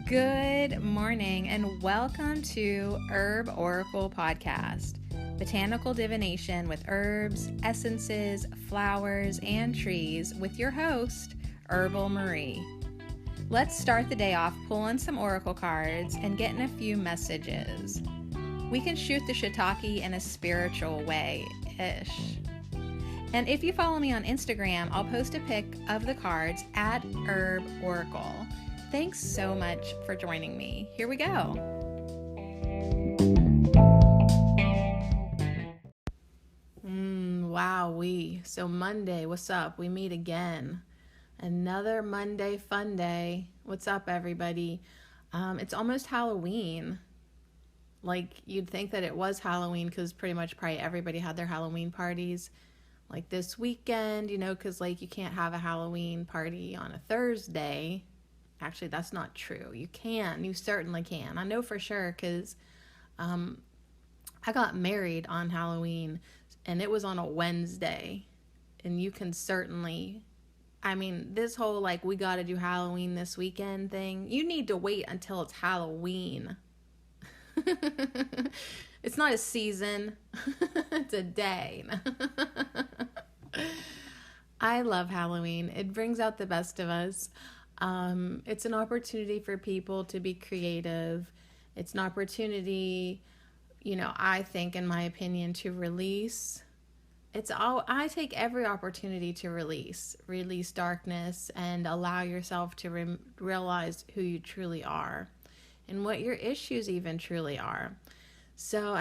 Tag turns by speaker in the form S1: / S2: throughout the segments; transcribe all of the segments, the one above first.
S1: Good morning and welcome to Herb Oracle Podcast, botanical divination with herbs, essences, flowers, and trees with your host, Herbal Marie. Let's start the day off pulling some oracle cards and getting a few messages. We can shoot the shiitake in a spiritual way-ish. And if you follow me on Instagram, I'll post a pic of the cards at Herb Oracle. Thanks so much for joining me. Here we go. So Monday, what's up? We meet again. Another Monday fun day. What's up, everybody? It's almost Halloween. Like, you'd think that it was Halloween because pretty much probably everybody had their Halloween parties. Like this weekend, because like you can't have a Halloween party on a Thursday. Actually, that's not true. You certainly can. I know for sure because I got married on Halloween and it was on a Wednesday. And you can certainly, this whole like we got to do Halloween this weekend thing, you need to wait until it's Halloween. It's not a season. It's a day. I love Halloween. It brings out the best of us. It's an opportunity for people to be creative. It's an opportunity, I think, in my opinion, to release. I take every opportunity to release darkness and allow yourself to realize who you truly are and what your issues even truly are. So,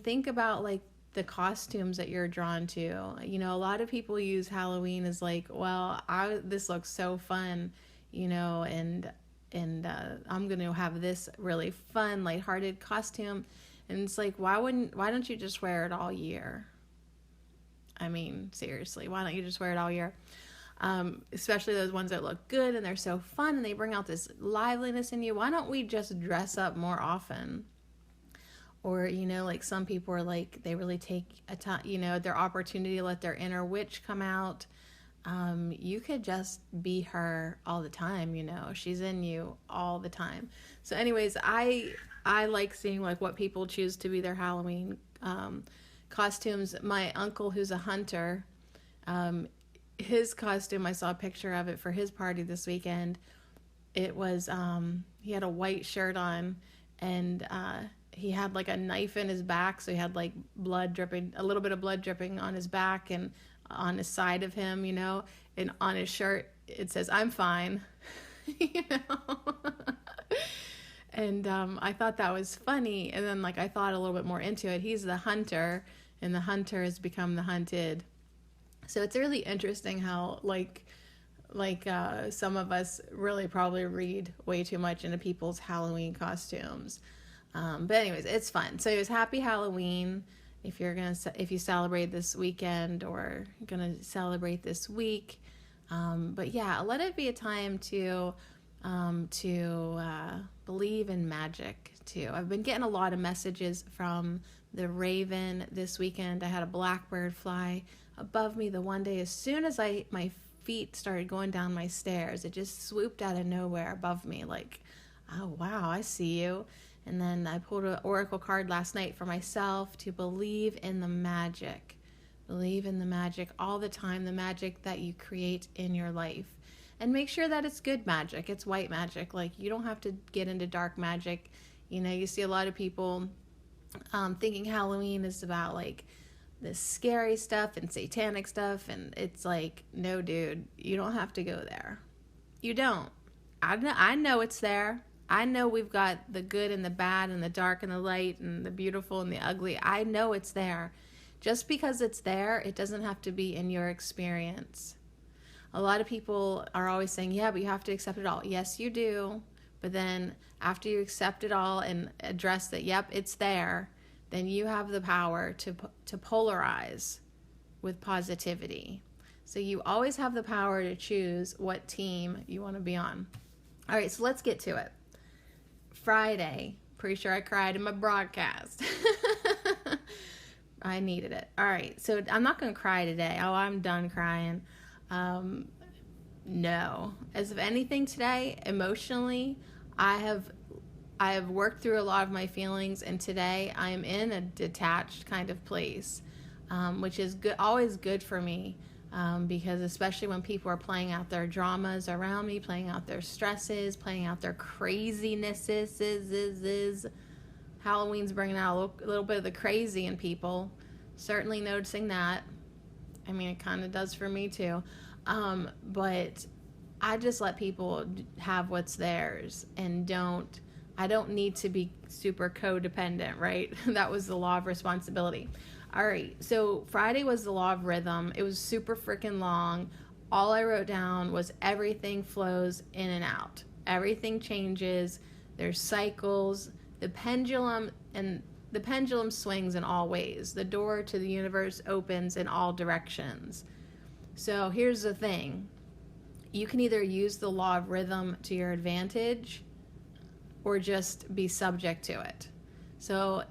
S1: think about like the costumes that you're drawn to. A lot of people use Halloween as like, well, this looks so fun. And I'm going to have this really fun, lighthearted costume. And it's like, why don't you just wear it all year? Seriously, why don't you just wear it all year? Especially those ones that look good and they're so fun and they bring out this liveliness in you. Why don't we just dress up more often? Or, like some people are like, they really take a time, their opportunity to let their inner witch come out. You could just be her all the time, she's in you all the time. So anyways, I like seeing like what people choose to be their Halloween costumes. My uncle, who's a hunter, his costume, I saw a picture of it for his party this weekend. It was, he had a white shirt on and, he had like a knife in his back. So he had like a little bit of blood dripping on his back and on the side of him, and on his shirt it says, "I'm fine." And I thought that was funny. And then like I thought a little bit more into it. He's the hunter and the hunter has become the hunted. So it's really interesting how like some of us really probably read way too much into people's Halloween costumes. But anyways, it's fun. So it was happy Halloween. If you celebrate this weekend or gonna celebrate this week, but yeah, let it be a time to believe in magic too. I've been getting a lot of messages from the raven this weekend. I had a blackbird fly above me the one day. As soon as my feet started going down my stairs, it just swooped out of nowhere above me. Like, oh wow, I see you. And then I pulled an oracle card last night for myself to believe in the magic. Believe in the magic all the time, the magic that you create in your life. And make sure that it's good magic. It's white magic. Like, you don't have to get into dark magic. You see a lot of people thinking Halloween is about like this scary stuff and satanic stuff. And it's like, no, dude, you don't have to go there. You don't. I know it's there. I know we've got the good and the bad and the dark and the light and the beautiful and the ugly. I know it's there. Just because it's there, it doesn't have to be in your experience. A lot of people are always saying, yeah, but you have to accept it all. Yes, you do. But then after you accept it all and address that, yep, it's there, then you have the power to polarize with positivity. So you always have the power to choose what team you want to be on. All right, so let's get to it. Friday, pretty sure I cried in my broadcast. I needed it. All right, so I'm not going to cry today. Oh, I'm done crying. No. As of anything today, emotionally, I have I have worked through a lot of my feelings, and today I am in a detached kind of place, which is good, always good for me, because especially when people are playing out their dramas around me, playing out their stresses, playing out their crazinesses. Halloween's bringing out a little bit of the crazy in people. Certainly noticing that. I mean, it kind of does for me too. But I just let people have what's theirs and I don't need to be super codependent, right? That was the law of responsibility. All right, so Friday was the law of rhythm. It was super freaking long. All I wrote down was everything flows in and out. Everything changes. There's cycles. The pendulum swings in all ways. The door to the universe opens in all directions. So here's the thing. You can either use the law of rhythm to your advantage or just be subject to it. So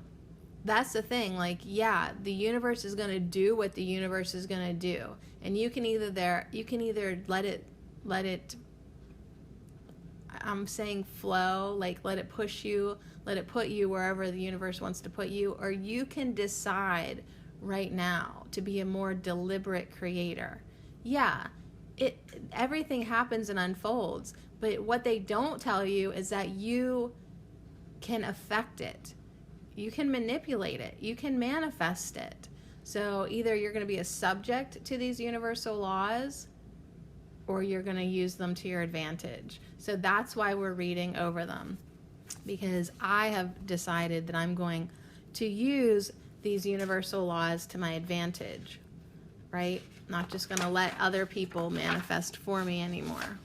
S1: that's the thing. Like, yeah, the universe is going to do what the universe is going to do. And you can either let it I'm saying flow, like let it push you, let it put you wherever the universe wants to put you, or you can decide right now to be a more deliberate creator. Yeah, everything happens and unfolds, but what they don't tell you is that you can affect it. You can manipulate it. You can manifest it. So either you're going to be a subject to these universal laws, or you're going to use them to your advantage. So that's why we're reading over them, because I have decided that I'm going to use these universal laws to my advantage, right? Not just going to let other people manifest for me anymore.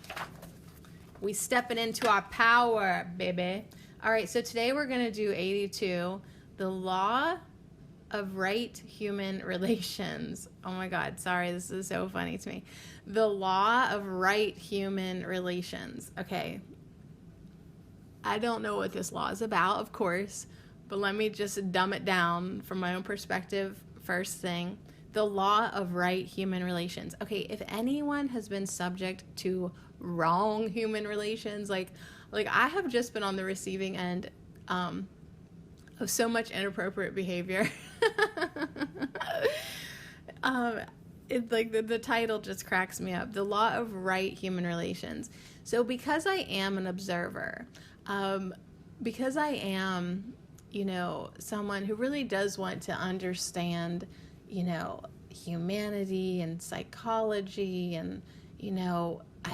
S1: We stepping into our power, baby. All right, so today we're going to do 82, the law of right human relations. Oh my God, sorry, this is so funny to me. The law of right human relations. Okay, I don't know what this law is about, of course, but let me just dumb it down from my own perspective. First thing, the law of right human relations. Okay, if anyone has been subject to wrong human relations, like I have just been on the receiving end of so much inappropriate behavior. It's like the title just cracks me up. The law of right human relations. So because I am an observer, because I am, someone who really does want to understand, humanity and psychology and,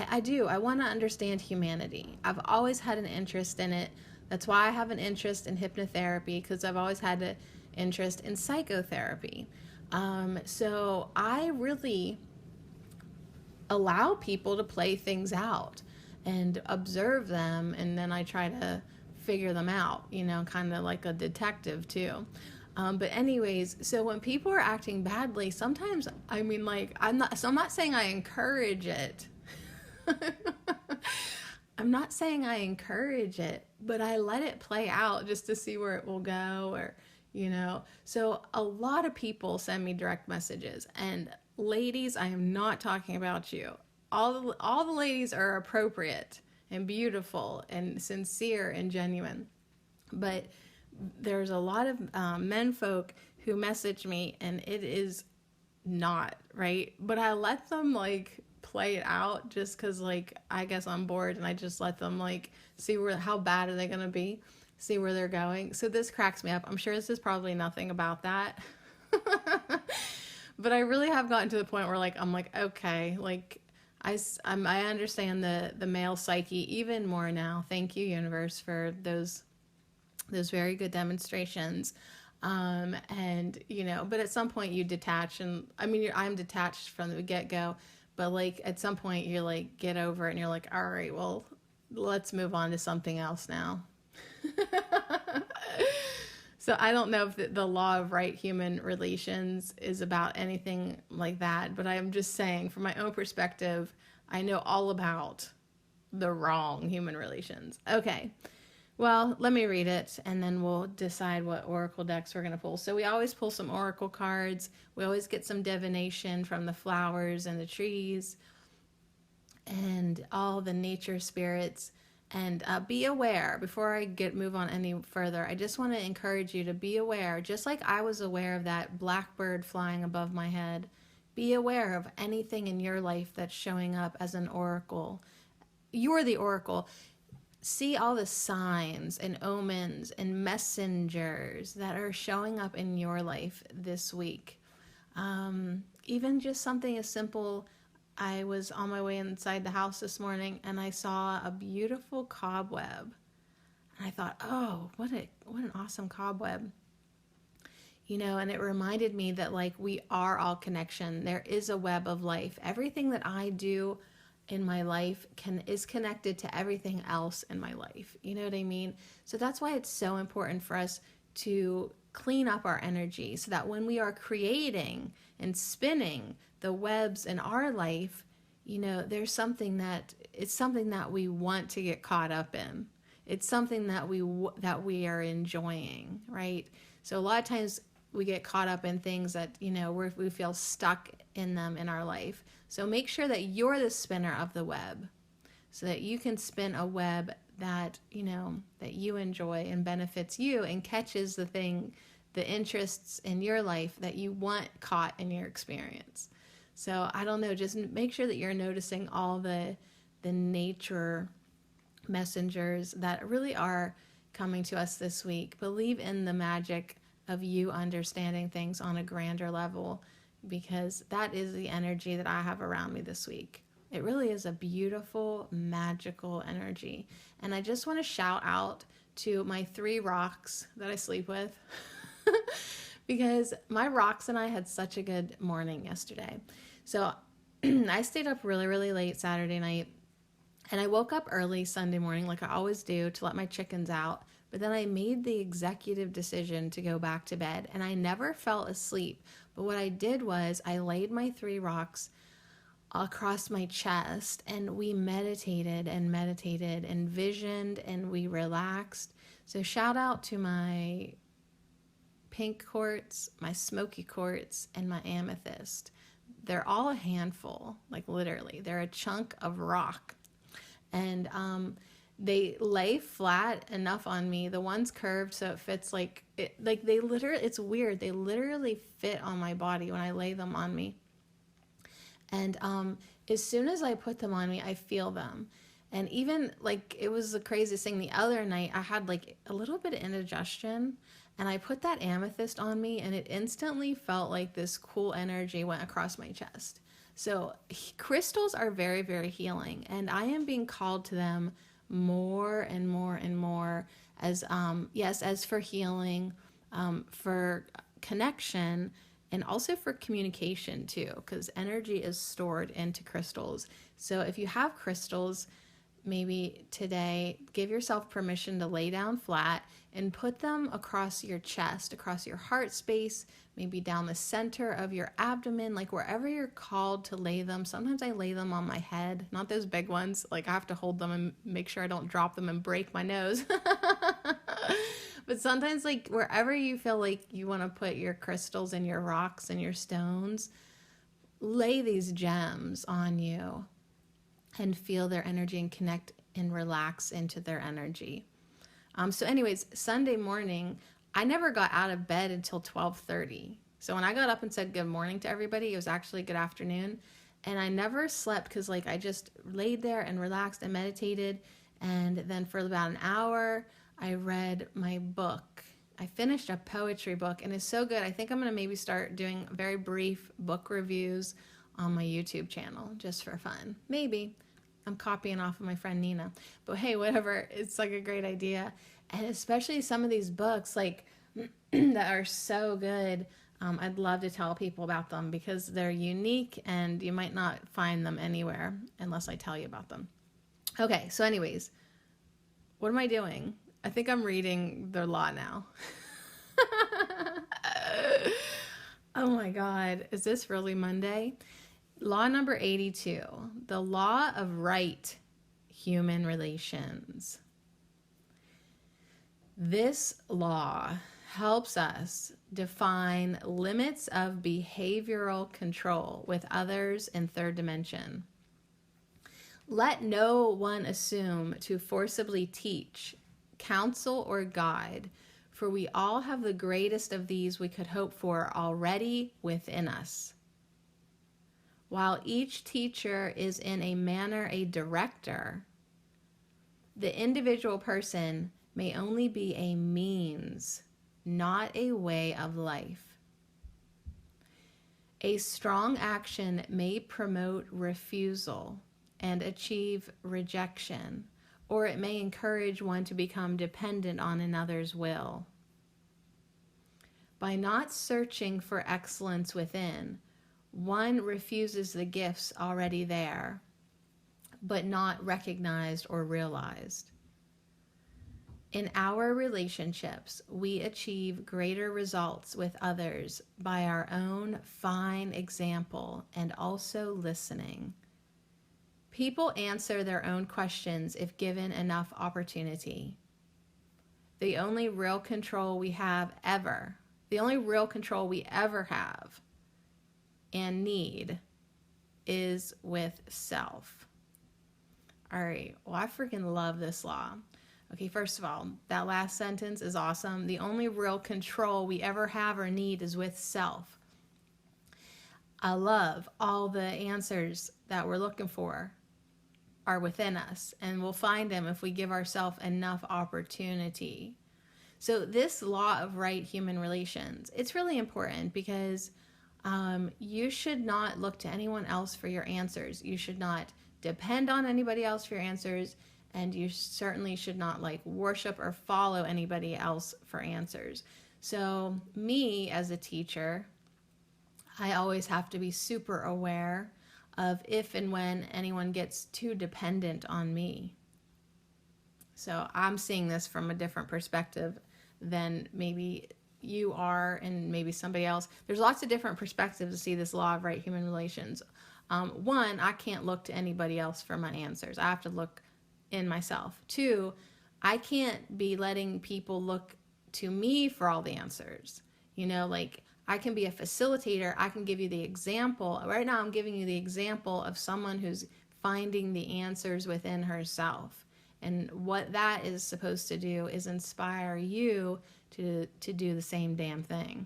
S1: I do. I want to understand humanity. I've always had an interest in it. That's why I have an interest in hypnotherapy, because I've always had an interest in psychotherapy. So I really allow people to play things out and observe them, and then I try to figure them out, kind of like a detective too. But anyways, so when people are acting badly, sometimes, I'm not saying I encourage it. I'm not saying I encourage it, but I let it play out just to see where it will go, or, So a lot of people send me direct messages, and ladies, I am not talking about you. All the ladies are appropriate and beautiful and sincere and genuine, but there's a lot of men folk who message me, and it is not right. But I let them play it out just because I guess I'm bored, and I just let them see how bad are they gonna be, see where they're going. So this cracks me up. I'm sure this is probably nothing about that. But I really have gotten to the point where I'm okay, I understand the male psyche even more now. Thank you, universe, for those very good demonstrations. And but at some point you detach, and I'm detached from the get-go, but at some point you're get over it, and you're all right, well, let's move on to something else now. So I don't know if the law of right human relations is about anything like that, but I'm just saying, from my own perspective, I know all about the wrong human relations. Okay. Well, let me read it, and then we'll decide what oracle decks we're going to pull. So we always pull some oracle cards. We always get some divination from the flowers and the trees and all the nature spirits. And be aware, before I move on any further, I just want to encourage you to be aware, just like I was aware of that blackbird flying above my head. Be aware of anything in your life that's showing up as an oracle. You're the oracle. See all the signs and omens and messengers that are showing up in your life this week. Even just something as simple, I was on my way inside the house this morning and I saw a beautiful cobweb. And I thought, oh, what an awesome cobweb. You know, and it reminded me that like we are all connection. There is a web of life. Everything that I do in my life is connected to everything else in my life. You know what I mean? So that's why it's so important for us to clean up our energy so that when we are creating and spinning the webs in our life, you know, it's something that we want to get caught up in. It's something that we are enjoying, right? So a lot of times we get caught up in things that, you know, we feel stuck in them in our life. So make sure that you're the spinner of the web so that you can spin a web that, you know, that you enjoy and benefits you and catches the interests in your life that you want caught in your experience. So I don't know, just make sure that you're noticing all the nature messengers that really are coming to us this week. Believe in the magic of you understanding things on a grander level, because that is the energy that I have around me this week. It really is a beautiful, magical energy. And I just want to shout out to my 3 rocks that I sleep with because my rocks and I had such a good morning yesterday. So I stayed up really, really late Saturday night, and I woke up early Sunday morning like I always do to let my chickens out. But then I made the executive decision to go back to bed, and I never fell asleep. But what I did was I laid my 3 rocks across my chest, and we meditated and visioned, and we relaxed. So shout out to my pink quartz, my smoky quartz, and my amethyst. They're all a handful, like literally. They're a chunk of rock. And they lay flat enough on me. The one's curved so it fits it's weird. They literally fit on my body when I lay them on me. And as soon as I put them on me, I feel them. And even like it was the craziest thing. The other night I had like a little bit of indigestion, and I put that amethyst on me, and it instantly felt like this cool energy went across my chest. So crystals are very, very healing, and I am being called to them more and more and more as as for healing, for connection, and also for communication too, because energy is stored into crystals. So if you have crystals, maybe today give yourself permission to lay down flat and put them across your chest, across your heart space, maybe down the center of your abdomen, like wherever you're called to lay them. Sometimes I lay them on my head, not those big ones. Like I have to hold them and make sure I don't drop them and break my nose. But sometimes like wherever you feel like you want to put your crystals and your rocks and your stones, lay these gems on you and feel their energy and connect and relax into their energy. So anyways, Sunday morning, I never got out of bed until 12:30. So when I got up and said good morning to everybody, it was actually good afternoon. And I never slept because like I just laid there and relaxed and meditated. And then for about an hour, I read my book. I finished a poetry book, and it's so good. I think I'm going to maybe start doing very brief book reviews on my YouTube channel just for fun. Maybe. I'm copying off of my friend Nina. But hey, whatever. It's like a great idea. And especially some of these books like that are so good. I'd love to tell people about them because they're unique and you might not find them anywhere unless I tell you about them. Okay, so anyways, what am I doing? I think I'm reading the law now. Oh my God. Is this really Monday? Law number 82, the law of right human relations. This law helps us define limits of behavioral control with others in third dimension. Let no one assume to forcibly teach, counsel, or guide, for we all have the greatest of these we could hope for already within us. While each teacher is in a manner a director, the individual person may only be a means, not a way of life. A strong action may promote refusal and achieve rejection, or it may encourage one to become dependent on another's will. By not searching for excellence within, one refuses the gifts already there, but not recognized or realized. In our relationships, we achieve greater results with others by our own fine example and also listening. People answer their own questions if given enough opportunity. The only real control we ever have and need is with self. All right, well, I freaking love this law. Okay, first of all, that last sentence is awesome. The only real control we ever have or need is with self. I love all the answers that we're looking for are within us, and we'll find them if we give ourselves enough opportunity. So this law of right human relations, it's really important because you should not look to anyone else for your answers. You should not depend on anybody else for your answers. And you certainly should not worship or follow anybody else for answers. So me as a teacher, I always have to be super aware of if and when anyone gets too dependent on me. So I'm seeing this from a different perspective than maybe you are and maybe somebody else. There's lots of different perspectives to see this law of right human relations. One, I can't look to anybody else for my answers. I have to look in myself. Two, I can't be letting people look to me for all the answers. I can be a facilitator. I can give you the example. Right now I'm giving you the example of someone who's finding the answers within herself. And what that is supposed to do is inspire you to do the same damn thing.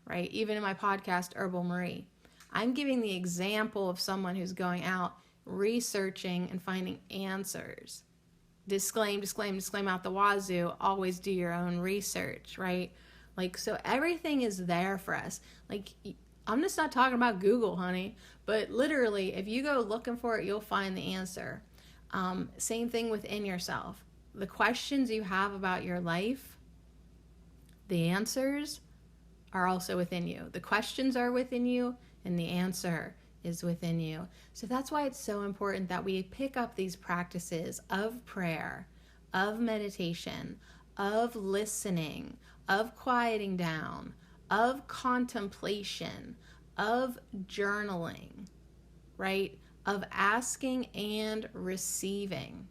S1: Right? Even in my podcast, Herbal Marie, I'm giving the example of someone who's going out researching and finding answers. Disclaim out the wazoo. Always do your own research, right? So everything is there for us. I'm just not talking about Google, honey, but literally, if you go looking for it, you'll find the answer. Same thing within yourself. The questions you have about your life, the answers are also within you. The questions are within you, and the answer is within you. So that's why it's so important that we pick up these practices of prayer, of meditation, of listening, of quieting down, of contemplation, of journaling, right? Of asking and receiving,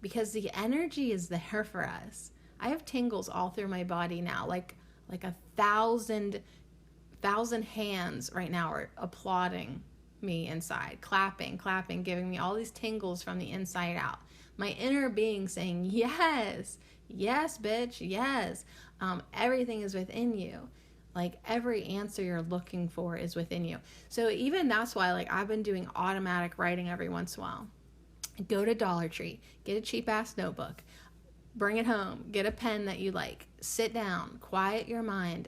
S1: because the energy is there for us. I have tingles all through my body now, like 1,000 hands right now are applauding me inside, clapping, giving me all these tingles from the inside out. My inner being saying, yes, bitch, yes. Everything is within you. Every answer you're looking for is within you. So even that's why I've been doing automatic writing every once in a while. Go to Dollar Tree, get a cheap ass notebook, bring it home, get a pen that you like, sit down, quiet your mind,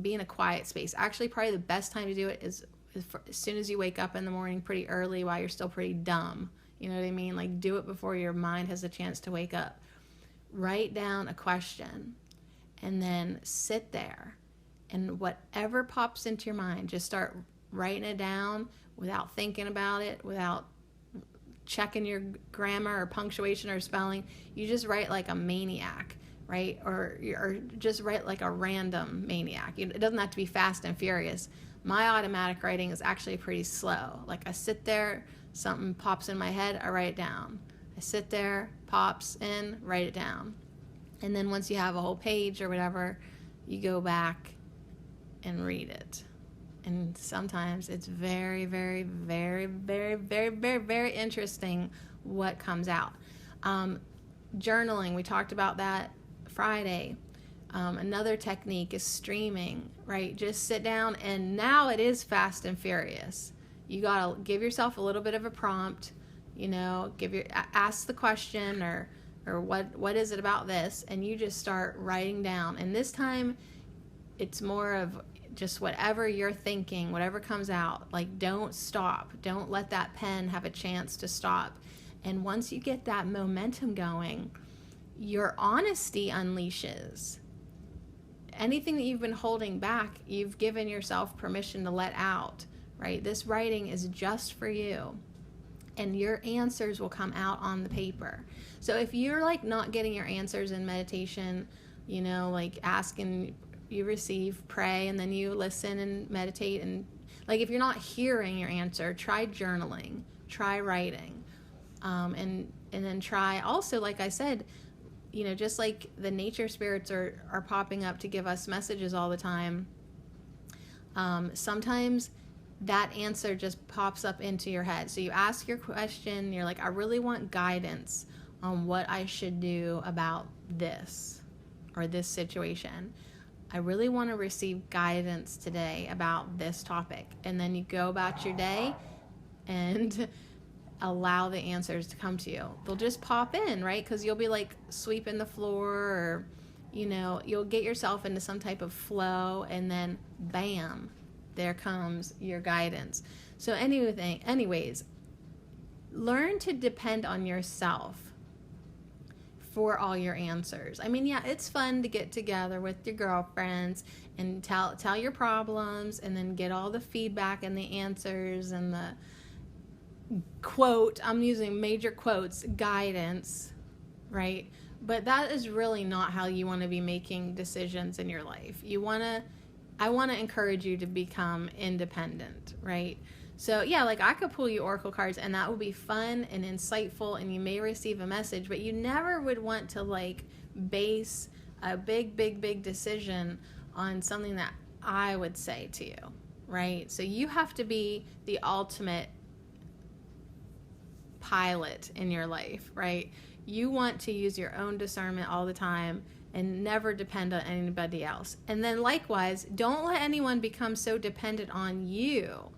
S1: be in a quiet space. Actually, probably the best time to do it is as soon as you wake up in the morning, pretty early while you're still pretty dumb. You know what I mean? Do it before your mind has a chance to wake up. Write down a question and then sit there, and whatever pops into your mind, just start writing it down without thinking about it, without checking your grammar or punctuation or spelling. You just write like a maniac, right? Or just write like a random maniac. It doesn't have to be fast and furious. My automatic writing is actually pretty slow. I sit there, something pops in my head, I write it down. I sit there, pops in, write it down. And then once you have a whole page or whatever, you go back and read it. And sometimes it's very, very, very, very, very, very, very interesting what comes out. Journaling, we talked about that Friday. Another technique is streaming, right? Just sit down, and now it is fast and furious. You gotta give yourself a little bit of a prompt, ask the question or what is it about this, and you just start writing down. And this time, it's more of just whatever you're thinking, whatever comes out. Like, don't stop. Don't let that pen have a chance to stop. And once you get that momentum going, your honesty unleashes. Anything that you've been holding back, you've given yourself permission to let out, right? This writing is just for you, and your answers will come out on the paper. So if you're like not getting your answers in meditation, like asking, you receive, pray, and then you listen and meditate, and like if you're not hearing your answer, try journaling, try writing, and then try also, like I said, just like the nature spirits are popping up to give us messages all the time, sometimes that answer just pops up into your head. So you ask your question, you're like, I really want guidance on what I should do about this or this situation. I really want to receive guidance today about this topic. And then you go about your day and allow the answers to come to you. They'll just pop in, right? Because you'll be like sweeping the floor, or you'll get yourself into some type of flow, and then bam, there comes your guidance. So anyways, learn to depend on yourself for all your answers. I mean, yeah, it's fun to get together with your girlfriends and tell your problems, and then get all the feedback and the answers and the quote, I'm using major quotes, guidance, right? But that is really not how you want to be making decisions in your life. I want to encourage you to become independent, right? So yeah, like I could pull you oracle cards, and that would be fun and insightful, and you may receive a message, but you never would want to like base a big decision on something that I would say to you, right? So you have to be the ultimate pilot in your life, right? You want to use your own discernment all the time and never depend on anybody else. And then likewise, don't let anyone become so dependent on you.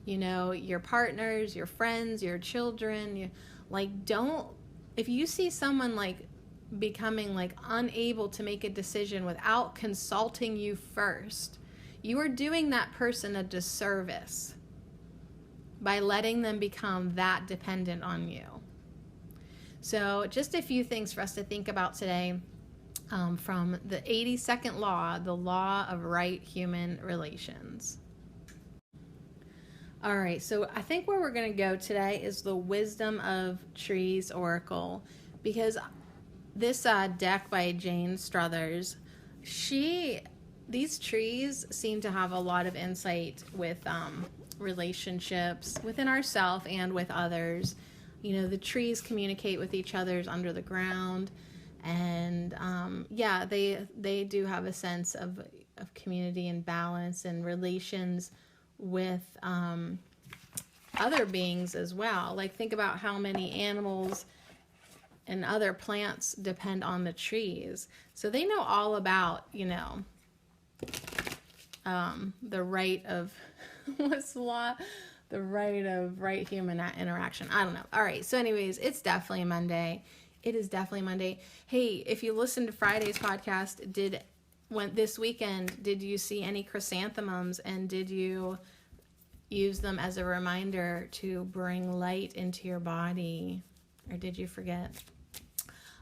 S1: Your partners, your friends, your children, if you see someone like becoming like unable to make a decision without consulting you first, you are doing that person a disservice by letting them become that dependent on you. So just a few things for us to think about today, from the 82nd law, the law of right human relations. All right, so I think where we're going to go today is the Wisdom of Trees Oracle, because this deck by Jane Struthers, these trees seem to have a lot of insight with relationships within ourselves and with others. The trees communicate with each other under the ground, and they do have a sense of community and balance and relations with other beings as well. Like, think about how many animals and other plants depend on the trees. So they know all about, the right of what's the law? The right of right human interaction. I don't know. All right. So anyways, it's definitely Monday. It is definitely Monday. Hey, if you listened to Friday's podcast, this weekend, did you see any chrysanthemums, and did you use them as a reminder to bring light into your body, or did you forget?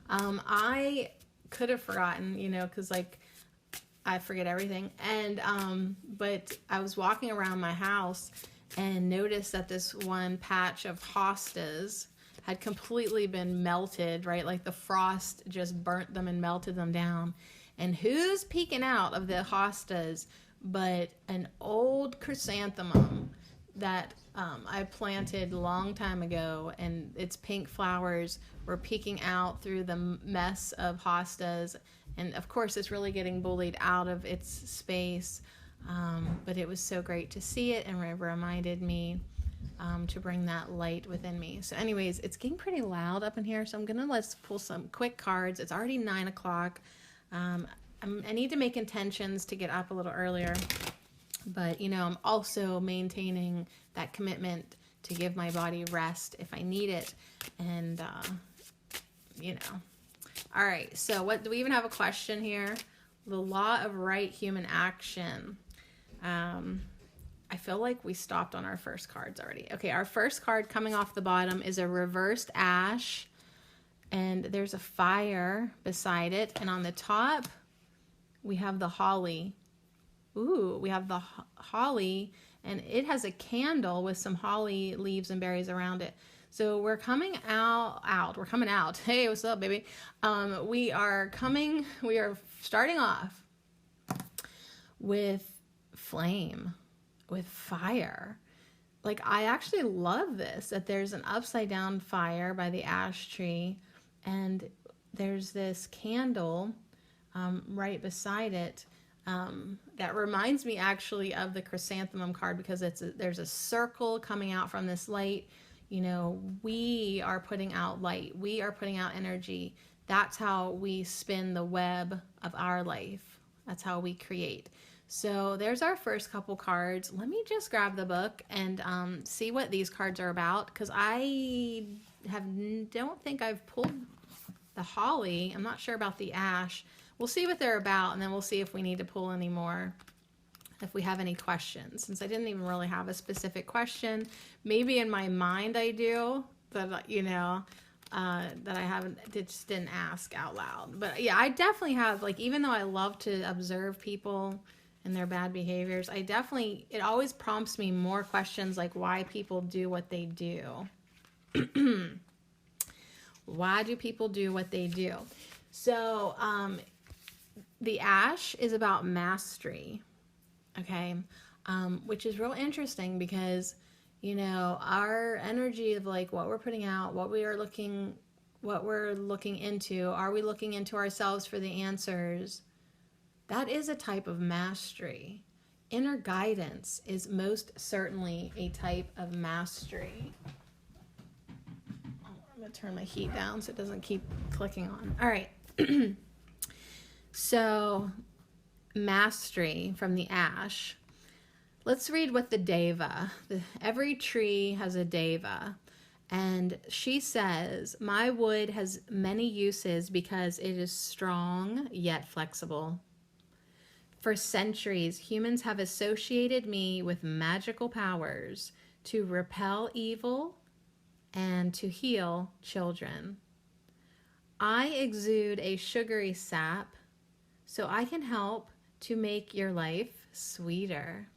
S1: I could have forgotten, because like I forget everything. And but I was walking around my house and noticed that this one patch of hostas had completely been melted, right? Like the frost just burnt them and melted them down. And who's peeking out of the hostas but an old chrysanthemum that I planted a long time ago, and its pink flowers were peeking out through the mess of hostas. And of course, it's really getting bullied out of its space. But it was so great to see it, and it reminded me to bring that light within me. So anyways, it's getting pretty loud up in here, so I'm gonna let's pull some quick cards. It's already 9 o'clock. I need to make intentions to get up a little earlier, but I'm also maintaining that commitment to give my body rest if I need it. And all right, so what do we even have a question here? The law of right human action. I feel like we stopped on our first cards already. Okay, our first card coming off the bottom is a reversed ash, and there's a fire beside it, and on the top we have the holly. Ooh, we have the holly, and it has a candle with some holly leaves and berries around it. So we're coming out. We're coming out. Hey, what's up, baby? We are starting off with flame, with fire. Like, I actually love this, that there's an upside down fire by the ash tree, and there's this candle right beside it. That reminds me actually of the chrysanthemum card, because there's a circle coming out from this light. We are putting out light. We are putting out energy. That's how we spin the web of our life. That's how we create. So there's our first couple cards. Let me just grab the book and see what these cards are about, because I don't think I've pulled the holly. I'm not sure about the ash. We'll see what they're about, and then we'll see if we need to pull any more, if we have any questions. Since I didn't even really have a specific question, maybe in my mind I do, but that I just didn't ask out loud. But yeah, I definitely have, like, even though I love to observe people and their bad behaviors, it always prompts me more questions, like why people do what they do. Why do people do what they do? So the ash is about mastery, okay, which is real interesting, because our energy of, like, what we're putting out, what we're looking into, are we looking into ourselves for the answers? That is a type of mastery. Inner guidance is most certainly a type of mastery. I'm going to turn my heat down so it doesn't keep clicking on. All right. So, mastery from the ash. Let's read what the deva. Every tree has a deva. And she says, my wood has many uses because it is strong yet flexible. For centuries, humans have associated me with magical powers to repel evil and to heal children. I exude a sugary sap, so I can help to make your life sweeter.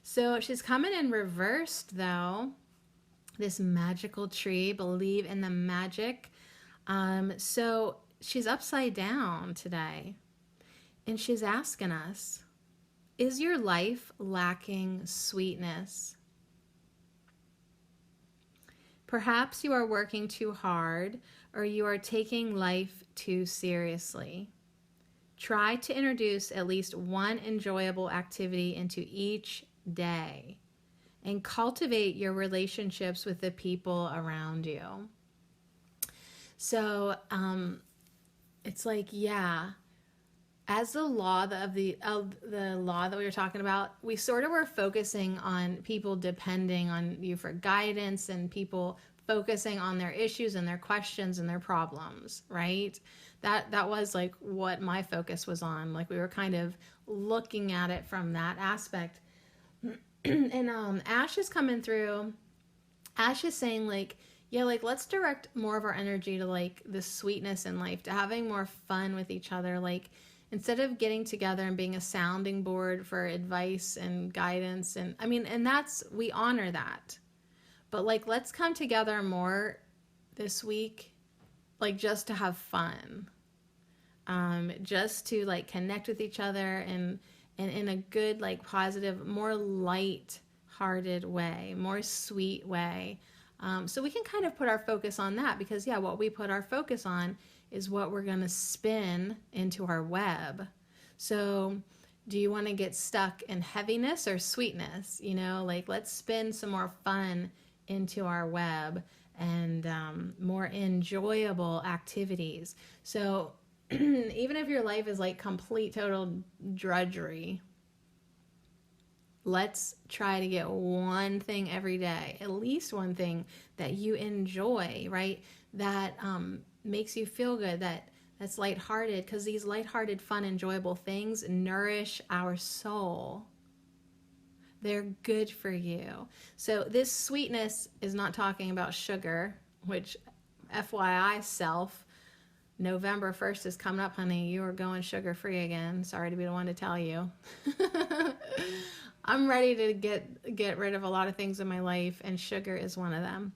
S1: So she's coming in reversed, though. This magical tree, believe in the magic. So she's upside down today. And she's asking us, is your life lacking sweetness? Perhaps you are working too hard, or you are taking life too seriously. Try to introduce at least one enjoyable activity into each day and cultivate your relationships with the people around you. So it's like, yeah, as the law of the law that we were talking about, we sort of were focusing on people depending on you for guidance, and people focusing on their issues and their questions and their problems, right? That was like what my focus was on. Like, we were kind of looking at it from that aspect. And Ash is coming through. Ash is saying, like, yeah, like, let's direct more of our energy to, like, the sweetness in life, to having more fun with each other. Like, instead of getting together and being a sounding board for advice and guidance, and we honor that. But, like, let's come together more this week, like, just to have fun. Just to, like, connect with each other and in a good, like, positive, more light-hearted way, more sweet way. So we can kind of put our focus on that, because, yeah, what we put our focus on is what we're going to spin into our web. So Do you want to get stuck in heaviness or sweetness? Like let's spin some more fun into our web and more enjoyable activities. So even if your life is like complete total drudgery, let's try to get one thing every day, at least one thing that you enjoy, right? That makes you feel good, that's lighthearted, because these lighthearted, fun, enjoyable things nourish our soul. They're good for you. So this sweetness is not talking about sugar, which FYI self, November 1st is coming up, honey. You are going sugar-free again. Sorry to be the one to tell you. I'm ready to get rid of a lot of things in my life, and sugar is one of them.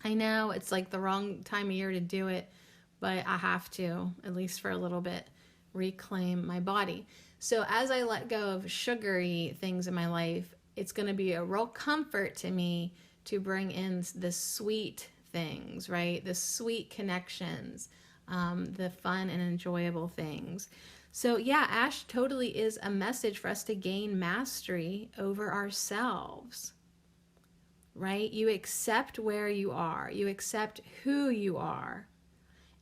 S1: I know it's like the wrong time of year to do it, but I have to, at least for a little bit, reclaim my body. So as I let go of sugary things in my life, it's going to be a real comfort to me to bring in the sweet things, right? The sweet connections, the fun and enjoyable things. So yeah, Ash totally is a message for us to gain mastery over ourselves, right? You accept where you are. You accept who you are.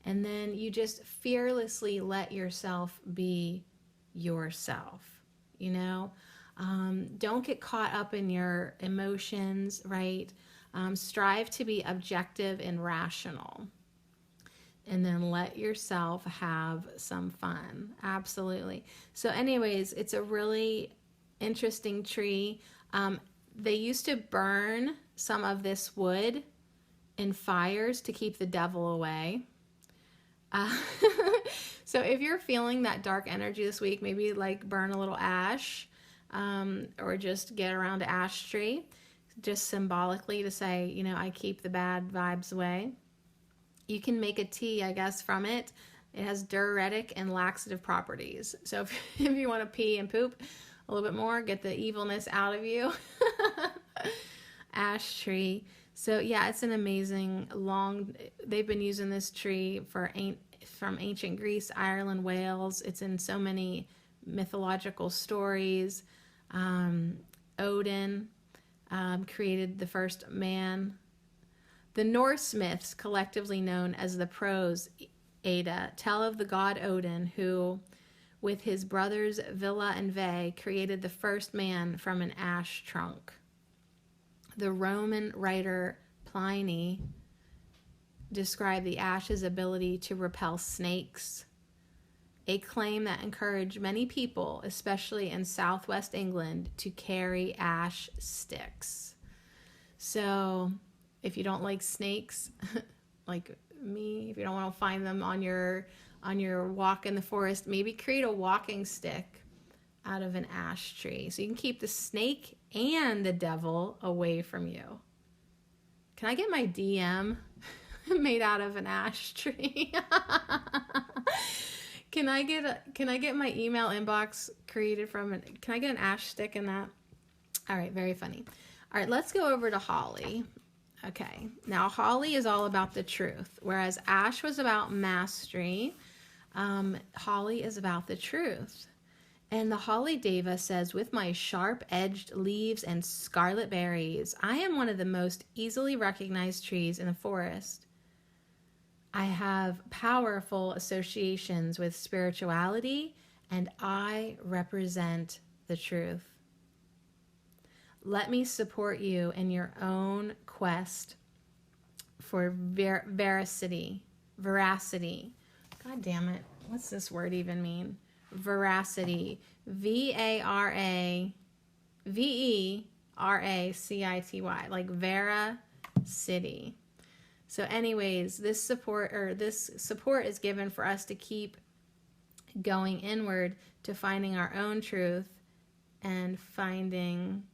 S1: And then you just fearlessly let yourself be yourself, Don't get caught up in your emotions, right? Strive to be objective and rational. And then let yourself have some fun. Absolutely. So anyways, it's a really interesting tree. They used to burn some of this wood in fires to keep the devil away. So if you're feeling that dark energy this week, maybe like burn a little ash, or just get around an ash tree, just symbolically to say, I keep the bad vibes away. You can make a tea, I guess, from it. It has diuretic and laxative properties. So if you want to pee and poop a little bit more, get the evilness out of you. Ash tree. So yeah, it's an amazing they've been using this tree from ancient Greece, Ireland, Wales. It's in so many mythological stories. Odin created the first man. The Norse myths, collectively known as the Prose Edda, tell of the god Odin who, with his brothers Villa and Ve, created the first man from an ash trunk. The Roman writer Pliny described the ash's ability to repel snakes, a claim that encouraged many people, especially in southwest England, to carry ash sticks. So if you don't like snakes, like me, if you don't want to find them on your walk in the forest, maybe create a walking stick out of an ash tree so you can keep the snake and the devil away from you. Can I get my DM made out of an ash tree? Can I get my email inbox created from can I get an ash stick in that? All right, very funny. All right, let's go over to holly. Okay, now holly is all about the truth, whereas ash was about mastery. Holly is about the truth. And the holly deva says, with my sharp-edged leaves and scarlet berries, I am one of the most easily recognized trees in the forest. I have powerful associations with spirituality, and I represent the truth. Let me support you in your own quest for veracity. God damn it. What's this word even mean? Veracity. Veracity. Like Vera City. So anyways, this support is given for us to keep going inward to finding our own truth and finding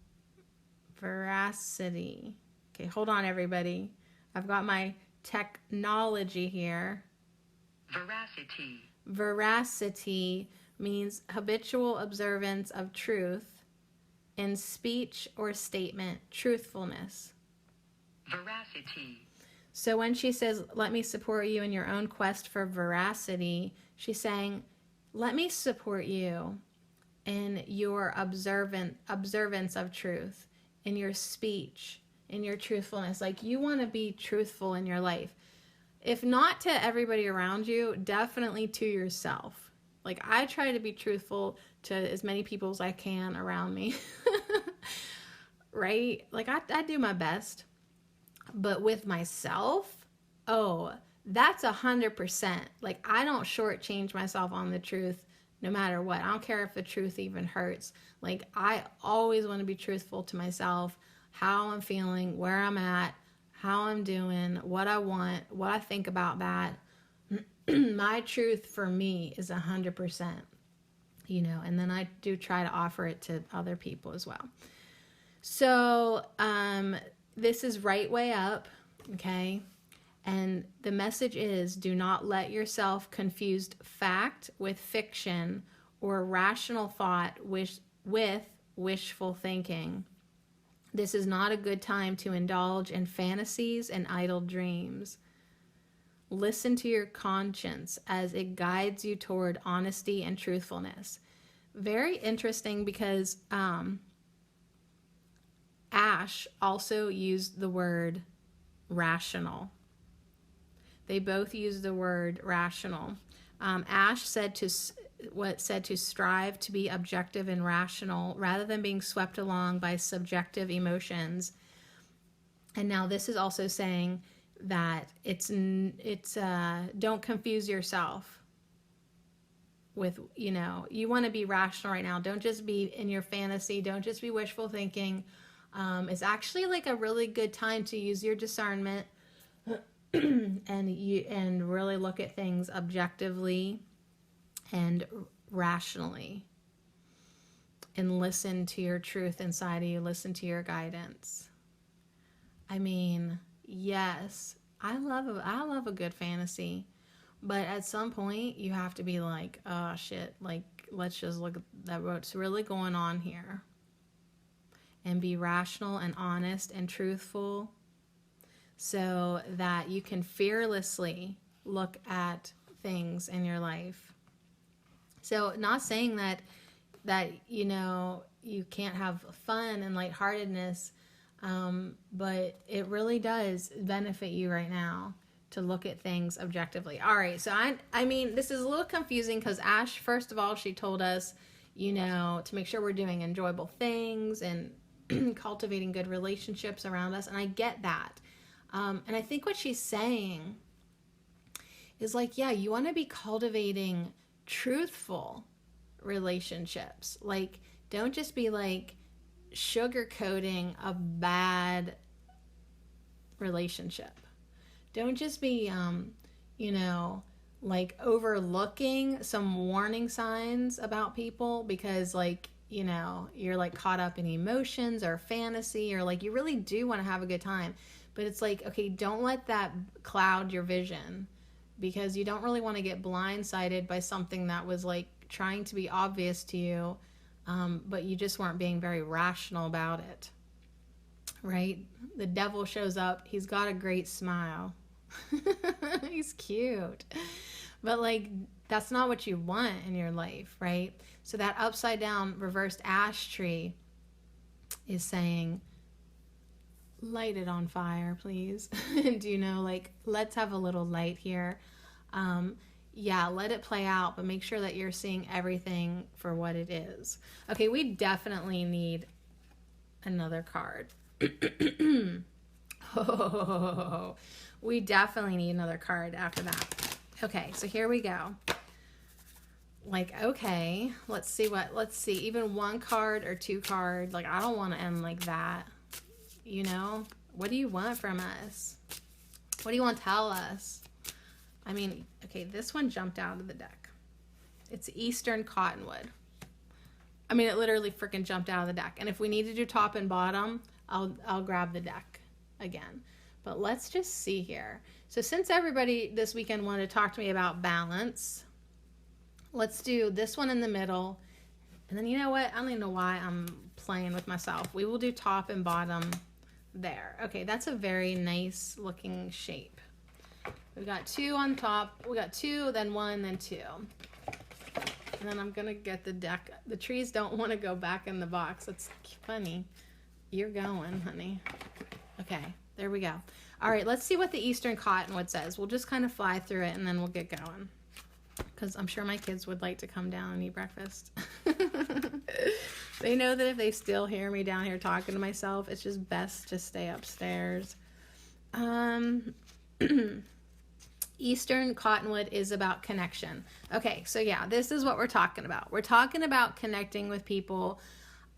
S1: veracity. Okay, hold on everybody. I've got my technology here. Veracity means habitual observance of truth in speech or statement, truthfulness.
S2: Veracity.
S1: So when she says, let me support you in your own quest for veracity, she's saying, let me support you in your observance of truth, in your speech, in your truthfulness. Like, you want to be truthful in your life. If not to everybody around you, definitely to yourself. Like, I try to be truthful to as many people as I can around me. Right? Like, I do my best. But with myself, oh, that's 100%. Like, I don't shortchange myself on the truth no matter what. I don't care if the truth even hurts. Like, I always want to be truthful to myself, how I'm feeling, where I'm at, how I'm doing, what I want, what I think about that. My truth for me is 100%, you know, and then I do try to offer it to other people as well. So, this is right way up, okay? And the message is, do not let yourself confuse fact with fiction or rational thought with wishful thinking. This is not a good time to indulge in fantasies and idle dreams. Listen to your conscience as it guides you toward honesty and truthfulness. Very interesting, because Ash also used the word rational. They both used the word rational. Ash said to strive to be objective and rational rather than being swept along by subjective emotions. And now this is also saying that it's don't confuse yourself with, you know, you want to be rational right now. Don't just be in your fantasy. Don't just be wishful thinking. It's actually like a really good time to use your discernment and really look at things objectively and rationally, and listen to your truth inside of you. Listen to your guidance. I mean, yes, I love a good fantasy, but at some point you have to be like, oh shit, like, let's just look at what's really going on here, and be rational and honest and truthful, so that you can fearlessly look at things in your life. So, not saying that you know, you can't have fun and lightheartedness, but it really does benefit you right now to look at things objectively. All right, so I mean, this is a little confusing because Ash, first of all, she told us, you know, to make sure we're doing enjoyable things and cultivating good relationships around us, and I get that. And I think what she's saying is like, yeah, you want to be cultivating truthful relationships. Like, don't just be like sugarcoating a bad relationship. Don't just be, you know, like overlooking some warning signs about people because, like, you know, you're like caught up in emotions or fantasy, or like you really do want to have a good time. But it's like, okay, don't let that cloud your vision, because you don't really want to get blindsided by something that was like trying to be obvious to you, but you just weren't being very rational about it, right? The devil shows up. He's got a great smile. He's cute. But like, that's not what you want in your life, right? So that upside down reversed ash tree is saying, light it on fire, please. And, you know, like, let's have a little light here. Yeah, let it play out, but make sure that you're seeing everything for what it is. Okay, we definitely need another card. Oh, we definitely need another card after that. Okay, so here we go. Like, okay, let's see, even one card or two card. Like, I don't want to end like that. You know, what do you want from us? What do you want to tell us? I mean, okay, this one jumped out of the deck. It's Eastern Cottonwood. I mean, it literally freaking jumped out of the deck. And if we need to do top and bottom, I'll grab the deck again. But let's just see here. So since everybody this weekend wanted to talk to me about balance, let's do this one in the middle. And then, you know what? I don't even know why I'm playing with myself. We will do top and bottom there. Okay, that's a very nice looking shape. We've got two on top. We got two, then one, then two. And then I'm going to get the deck. The trees don't want to go back in the box. That's funny. You're going, honey. Okay, there we go. All right, let's see what the Eastern Cottonwood says. We'll just kind of fly through it and then we'll get going. Because I'm sure my kids would like to come down and eat breakfast. They know that if they still hear me down here talking to myself, it's just best to stay upstairs. Eastern Cottonwood is about connection. Okay, so yeah, this is what we're talking about. We're talking about connecting with people.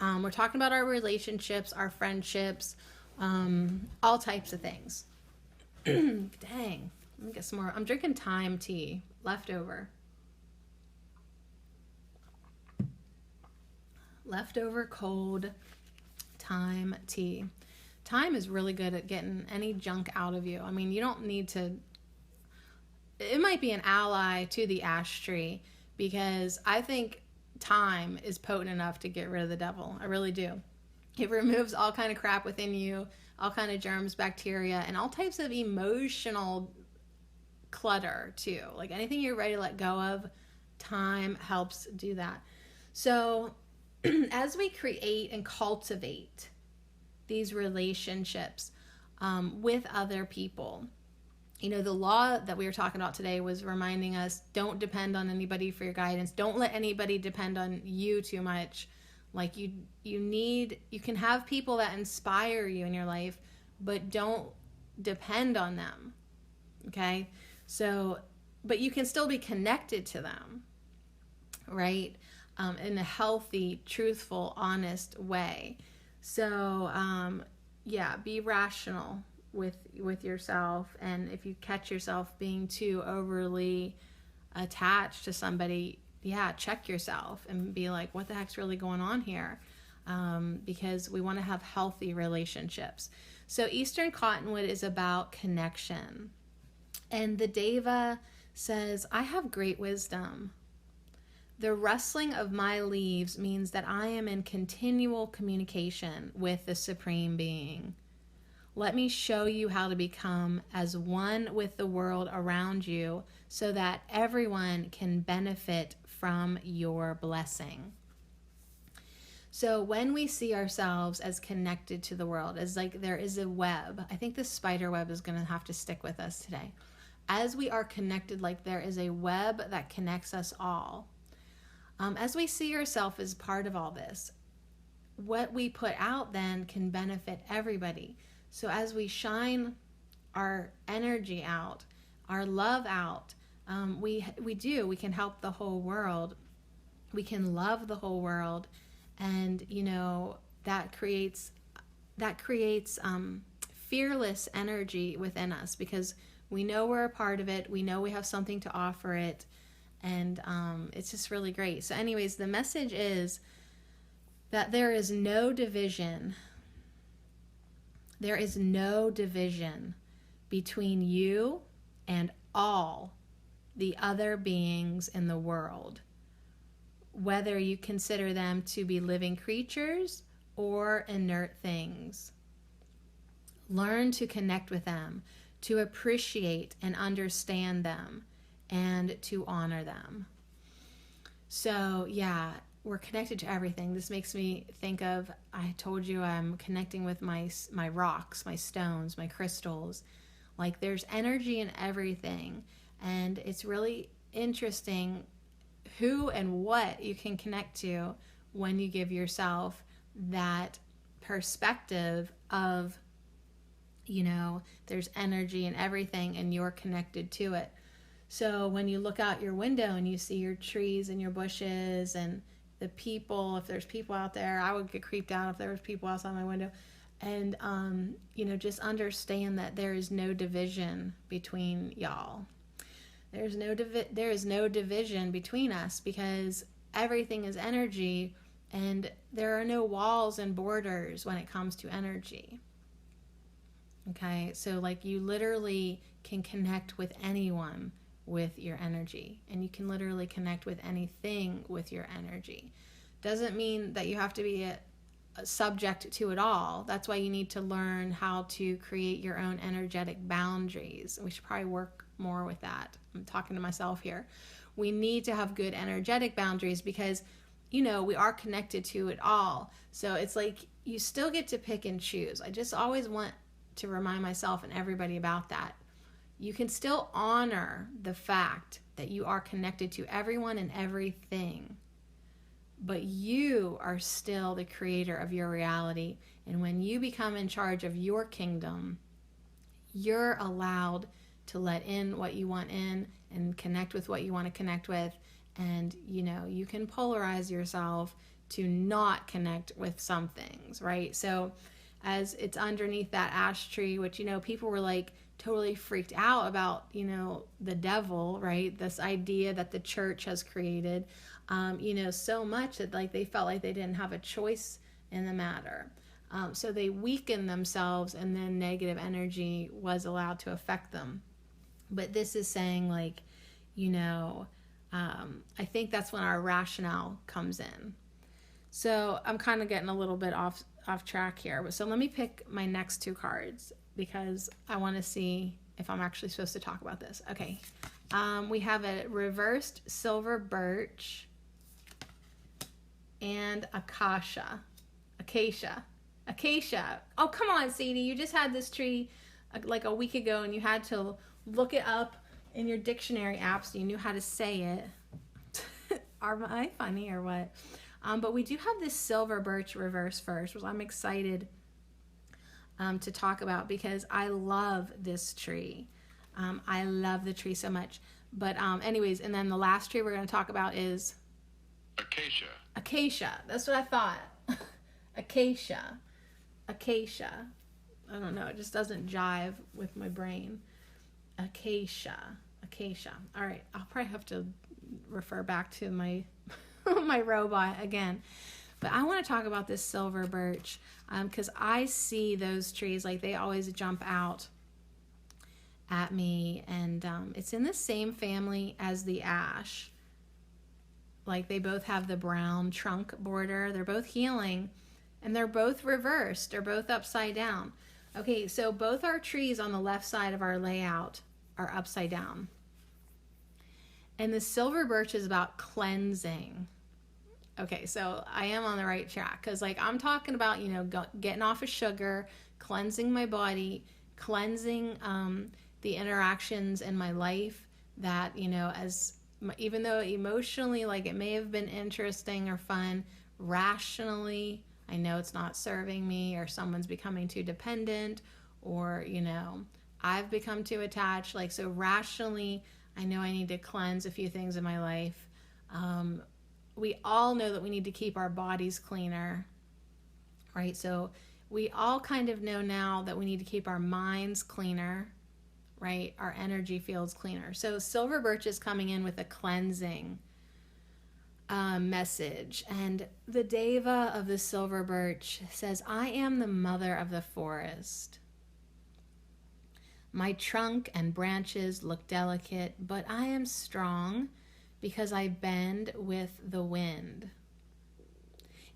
S1: We're talking about our relationships, our friendships, all types of things. Dang, let me get some more. I'm drinking thyme tea, leftover. Leftover cold thyme tea. Thyme is really good at getting any junk out of you. I mean, you don't need to. It might be an ally to the ash tree because I think thyme is potent enough to get rid of the devil. I really do. It removes all kind of crap within you, all kind of germs, bacteria, and all types of emotional clutter too. Like anything you're ready to let go of, thyme helps do that. So as we create and cultivate these relationships with other people, you know, the law that we were talking about today was reminding us, don't depend on anybody for your guidance. Don't let anybody depend on you too much. Like you can have people that inspire you in your life, but don't depend on them. Okay? So, but you can still be connected to them, right? In a healthy, truthful, honest way. So, yeah, be rational with yourself, and if you catch yourself being too overly attached to somebody, yeah, check yourself and be like, what the heck's really going on here? Because we want to have healthy relationships. So Eastern Cottonwood is about connection, and the Deva says, I have great wisdom. The rustling of my leaves means that I am in continual communication with the Supreme Being. Let me show you how to become as one with the world around you so that everyone can benefit from your blessing. So when we see ourselves as connected to the world, as like there is a web, I think the spider web is going to have to stick with us today. As we are connected, like there is a web that connects us all. As we see ourselves as part of all this, what we put out then can benefit everybody. So as we shine our energy out, our love out, we can help the whole world. We can love the whole world, and you know that creates fearless energy within us because we know we're a part of it. We know we have something to offer it, and it's just really great. So, anyways, the message is that there is no division. There is no division between you and all the other beings in the world, whether you consider them to be living creatures or inert things. Learn to connect with them, to appreciate and understand them, and to honor them. So, yeah, we're connected to everything. This makes me think of, I told you I'm connecting with my rocks, my stones, my crystals. Like there's energy in everything. And it's really interesting who and what you can connect to when you give yourself that perspective of, you know, there's energy in everything and you're connected to it. So when you look out your window and you see your trees and your bushes and the people, if there's people out there, I would get creeped out if there was people outside my window. And, you know, just understand that there is no division between y'all. There is no division between us because everything is energy and there are no walls and borders when it comes to energy. Okay, so like you literally can connect with anyone with your energy, and you can literally connect with anything with your energy. Doesn't mean that you have to be a subject to it all. That's why you need to learn how to create your own energetic boundaries. We should probably work more with that. I'm talking to myself here. we need to have good energetic boundaries because, you know, we are connected to it all. So it's like you still get to pick and choose. I just always want to remind myself and everybody about that. You can still honor the fact that you are connected to everyone and everything, but you are still the creator of your reality. And when you become in charge of your kingdom, you're allowed to let in what you want in and connect with what you want to connect with. And, you know, you can polarize yourself to not connect with some things, right? So as it's underneath that ash tree, which, you know, people were like totally freaked out about, you know, the devil, right? This idea that the church has created, you know, so much that like they felt like they didn't have a choice in the matter. So they weakened themselves, and then negative energy was allowed to affect them. But this is saying, like, you know, I think that's when our rationale comes in. So I'm kind of getting a little bit off track here. So let me pick my next two cards because I want to see if I'm actually supposed to talk about this. Okay. We have a reversed silver birch and acacia. Oh, come on, Sadie. You just had this tree like a week ago and you had to look it up in your dictionary app so you knew how to say it. Am I funny or what? But we do have this silver birch reverse first, which I'm excited to talk about because I love this tree. I love the tree so much. But anyways, and then the last tree we're going to talk about is Acacia. That's what I thought. Acacia. I don't know. It just doesn't jive with my brain. Acacia. All right. I'll probably have to refer back to my my robot again. But I want to talk about this silver birch because I see those trees like they always jump out at me, and it's in the same family as the ash. Like they both have the brown trunk border. They're both healing, and they're both reversed. They're both upside down. Okay, so both our trees on the left side of our layout are upside down. And the silver birch is about cleansing. Okay, so I am on the right track because like I'm talking about, you know, getting off of sugar, cleansing my body, cleansing the interactions in my life that, you know, even though emotionally like it may have been interesting or fun, rationally I know it's not serving me, or someone's becoming too dependent, or, you know, I've become too attached. Like, so rationally, I know I need to cleanse a few things in my life. We all know that we need to keep our bodies cleaner, right? So we all kind of know now that we need to keep our minds cleaner, right? Our energy fields cleaner. So silver birch is coming in with a cleansing message. And the deva of the silver birch says, I am the mother of the forest. My trunk and branches look delicate, but I am strong because I bend with the wind.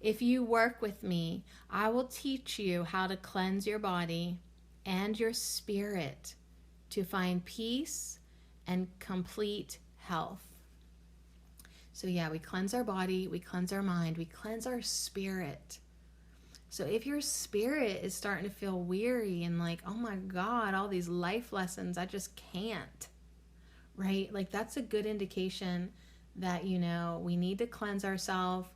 S1: If you work with me, I will teach you how to cleanse your body and your spirit to find peace and complete health. So yeah, we cleanse our body, we cleanse our mind, we cleanse our spirit. So if your spirit is starting to feel weary and like, oh my God, all these life lessons, I just can't, right? Like that's a good indication that, you know, we need to cleanse ourselves.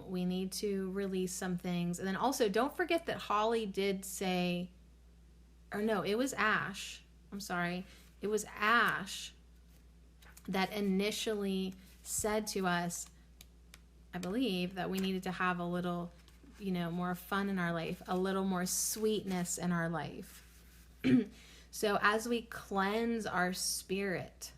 S1: We need to release some things. And then also don't forget that Holly did say, or no, it was Ash. I'm sorry. It was Ash that initially said to us, I believe, that we needed to have a little, you know, more fun in our life, a little more sweetness in our life. So as we cleanse our spirit,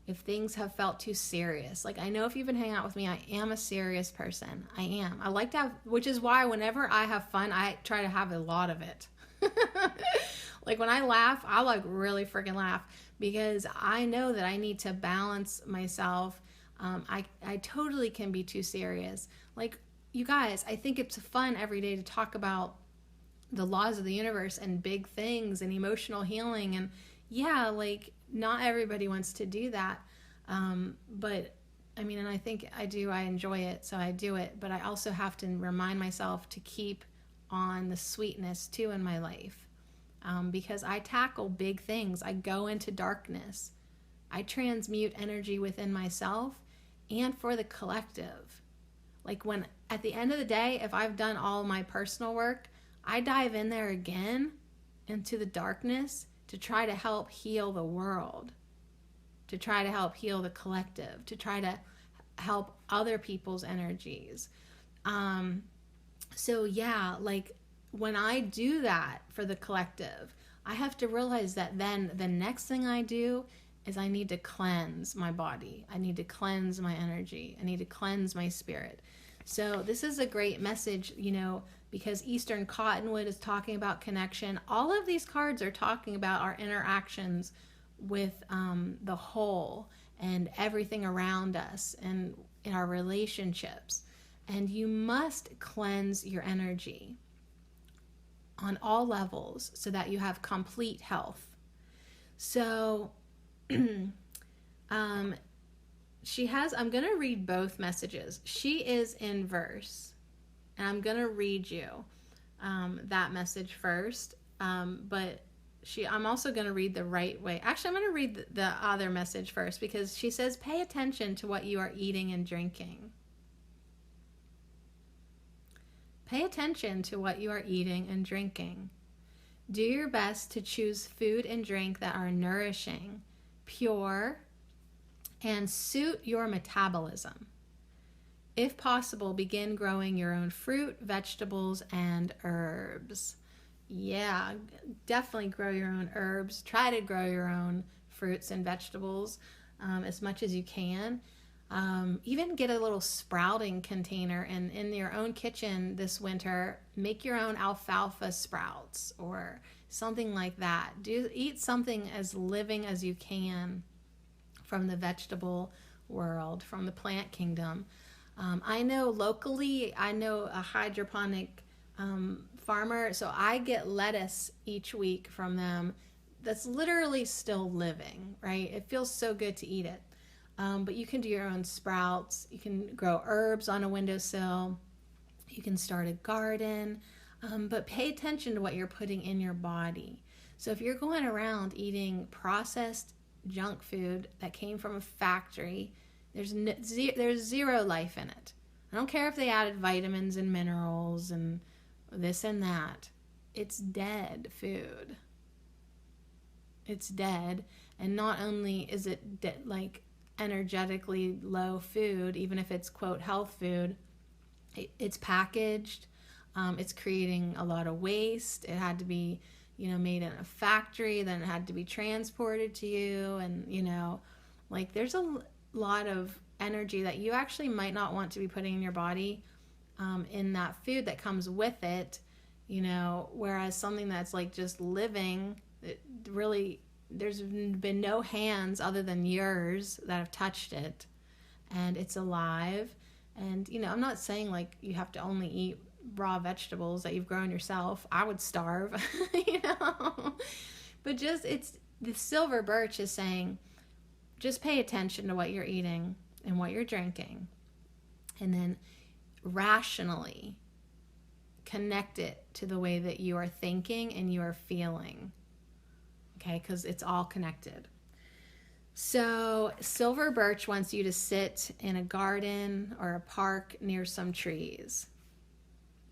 S1: if things have felt too serious, like I know if you've been hanging out with me, I am a serious person. I am. I like to have, which is why whenever I have fun, I try to have a lot of it. Like when I laugh, I like really freaking laugh because I know that I need to balance myself. I totally can be too serious. Like, you guys, I think it's fun every day to talk about the laws of the universe and big things and emotional healing. And yeah, like not everybody wants to do that. But I mean, and I think I enjoy it, so I do it, but I also have to remind myself to keep on the sweetness too in my life, because I tackle big things. I go into darkness. I transmute energy within myself and for the collective. Like when, at the end of the day, if I've done all my personal work, I dive in there again into the darkness to try to help heal the world, to try to help heal the collective, to try to help other people's energies. So yeah, like when I do that for the collective, I have to realize that then the next thing I do is I need to cleanse my body. I need to cleanse my energy. I need to cleanse my spirit. So this is a great message, because Eastern Cottonwood is talking about connection. All of these cards are talking about our interactions with the whole and everything around us and in our relationships. And you must cleanse your energy on all levels so that you have complete health. So I'm going to read both messages. She is in verse, and I'm going to read you that message first. But I'm also going to read the right way. Actually, I'm going to read the other message first, because she says, pay attention to what you are eating and drinking. Pay attention to what you are eating and drinking. Do your best to choose food and drink that are nourishing, pure, and suit your metabolism. If possible, begin growing your own fruit, vegetables, and herbs. Yeah, definitely grow your own herbs. Try to grow your own fruits and vegetables as much as you can. Even get a little sprouting container, and in your own kitchen this winter, make your own alfalfa sprouts or something like that. Eat something as living as you can from the vegetable world, from the plant kingdom. I know locally, a hydroponic farmer, so I get lettuce each week from them that's literally still living, right? It feels so good to eat it. But you can do your own sprouts. You can grow herbs on a windowsill. You can start a garden. But pay attention to what you're putting in your body. So if you're going around eating processed junk food that came from a factory, there's zero life in it. I don't care if they added vitamins and minerals and this and that. It's dead food. It's dead. And not only is it like energetically low food, even if it's quote health food, it's packaged, it's creating a lot of waste. It had to be made in a factory, then it had to be transported to you, and like there's a lot of energy that you actually might not want to be putting in your body in that food that comes with it, whereas something that's like just living, it really, there's been no hands other than yours that have touched it, and it's alive. And I'm not saying like you have to only eat raw vegetables that you've grown yourself. I would starve. But just, it's the silver birch is saying, just pay attention to what you're eating and what you're drinking, and then rationally connect it to the way that you are thinking and you are feeling. Okay, because it's all connected. So silver birch wants you to sit in a garden or a park near some trees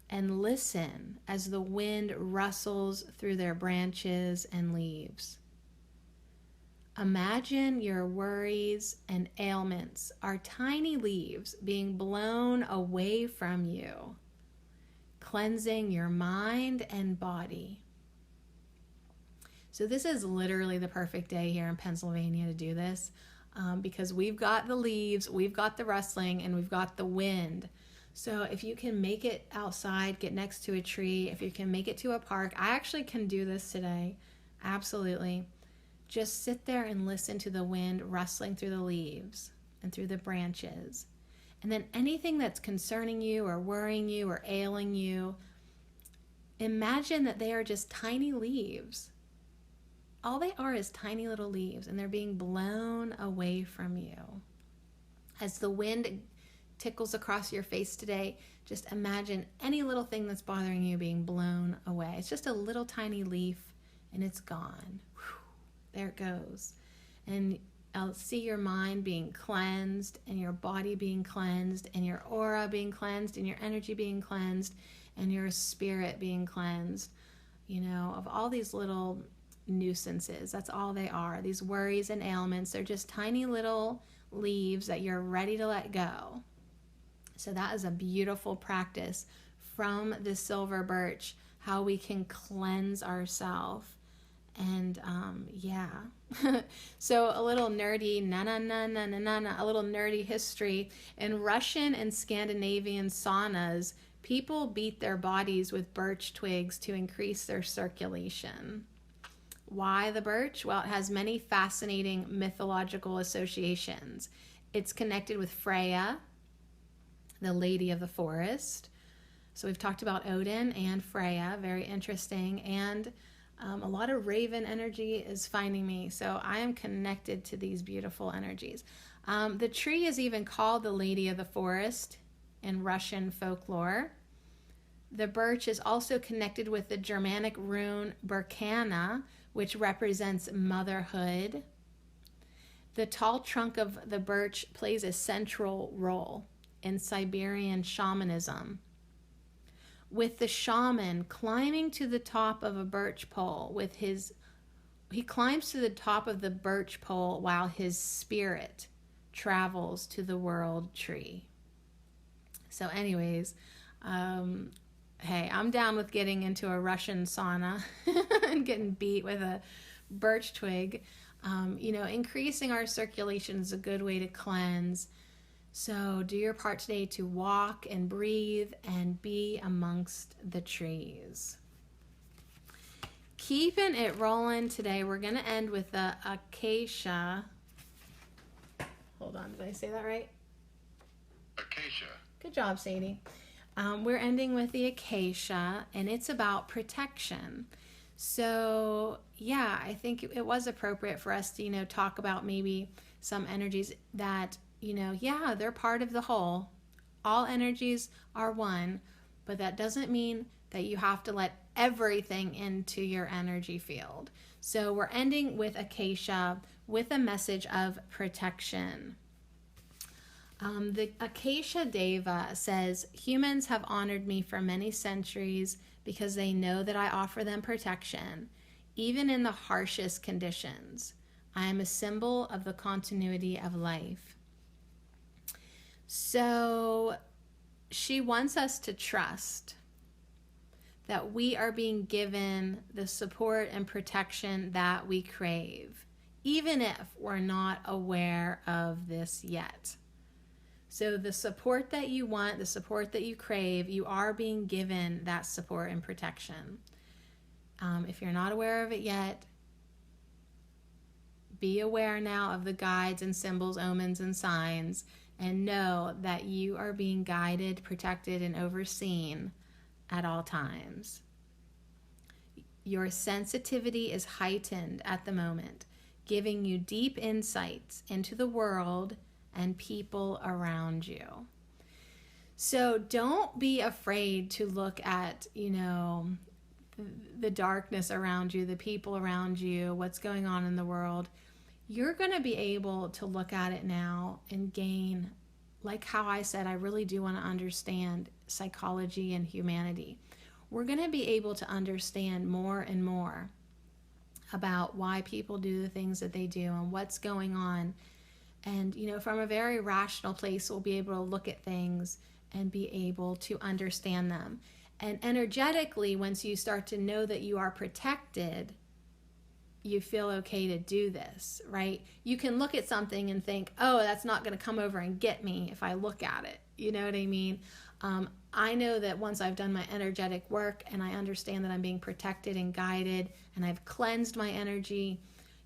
S1: and listen as the wind rustles through their branches and leaves. Imagine your worries and ailments are tiny leaves being blown away from you, cleansing your mind and body. So this is literally the perfect day here in Pennsylvania to do this, because we've got the leaves, we've got the rustling, and we've got the wind. So if you can make it outside, get next to a tree, if you can make it to a park, I actually can do this today, absolutely. Just sit there and listen to the wind rustling through the leaves and through the branches. And then anything that's concerning you or worrying you or ailing you, imagine that they are just tiny leaves all they are is tiny little leaves, and they're being blown away from you. As the wind tickles across your face today, just imagine any little thing that's bothering you being blown away. It's just a little tiny leaf, and it's gone. Whew, there it goes. And I'll see your mind being cleansed, and your body being cleansed, and your aura being cleansed, and your energy being cleansed, and your spirit being cleansed, of all these little nuisances. That's all they are. These worries and ailments, they're just tiny little leaves that you're ready to let go. So that is a beautiful practice from the silver birch, how we can cleanse ourselves. And so a little nerdy, a little nerdy history. In Russian and Scandinavian saunas, people beat their bodies with birch twigs to increase their circulation. Why the birch? Well, it has many fascinating mythological associations. It's connected with Freya, the lady of the forest. So we've talked about Odin and Freya, very interesting. And a lot of raven energy is finding me. So I am connected to these beautiful energies. The tree is even called the lady of the forest in Russian folklore. The birch is also connected with the Germanic rune Berkana, which represents motherhood. The tall trunk of the birch plays a central role in Siberian shamanism, with the shaman climbing to the top of a birch pole he climbs to the top of the birch pole while his spirit travels to the world tree. So anyways, hey, I'm down with getting into a Russian sauna and getting beat with a birch twig. Increasing our circulation is a good way to cleanse. So do your part today to walk and breathe and be amongst the trees. Keeping it rolling today, we're going to end with the acacia. Hold on, did I say that right?
S3: Acacia.
S1: Good job, Sadie. We're ending with the acacia, and it's about protection. So, yeah, I think it was appropriate for us to, talk about maybe some energies that, they're part of the whole. All energies are one, but that doesn't mean that you have to let everything into your energy field. So we're ending with acacia with a message of protection. The Acacia Deva says, humans have honored me for many centuries because they know that I offer them protection, even in the harshest conditions. I am a symbol of the continuity of life. So she wants us to trust that we are being given the support and protection that we crave, even if we're not aware of this yet. So the support that you want, the support that you crave, you are being given that support and protection. If you're not aware of it yet, be aware now of the guides and symbols, omens and signs, and know that you are being guided, protected, and overseen at all times. Your sensitivity is heightened at the moment, giving you deep insights into the world and people around you. So don't be afraid to look at, the darkness around you, the people around you, what's going on in the world. You're going to be able to look at it now and gain, like how I said, I really do want to understand psychology and humanity. We're going to be able to understand more and more about why people do the things that they do and what's going on. And, from a very rational place, we'll be able to look at things and be able to understand them. And energetically, once you start to know that you are protected, you feel okay to do this, right? You can look at something and think, oh, that's not going to come over and get me if I look at it. You know what I mean? I know that once I've done my energetic work and I understand that I'm being protected and guided and I've cleansed my energy,